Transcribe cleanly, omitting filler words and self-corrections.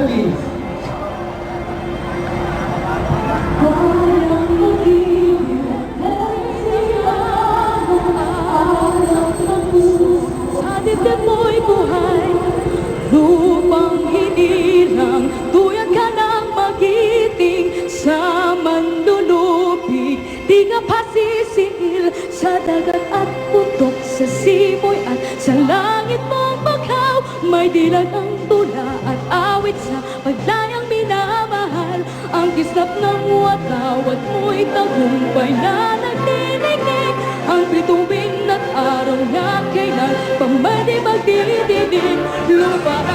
melody. Sa dibdib mo'y buhay, lupang hinilang, tuyag ka ng magiting sa manlulupig. Di ka pasisingil sa dagat at putok, sa simoy at sa langit mong baghaw. May dilag ang tula at awit sa paglayang minamahal. Ang kislap ng wataw at mo'y tagumpay na nagdinignig. Ang bituin at araw na kailan pa may di magdidinig. Lupa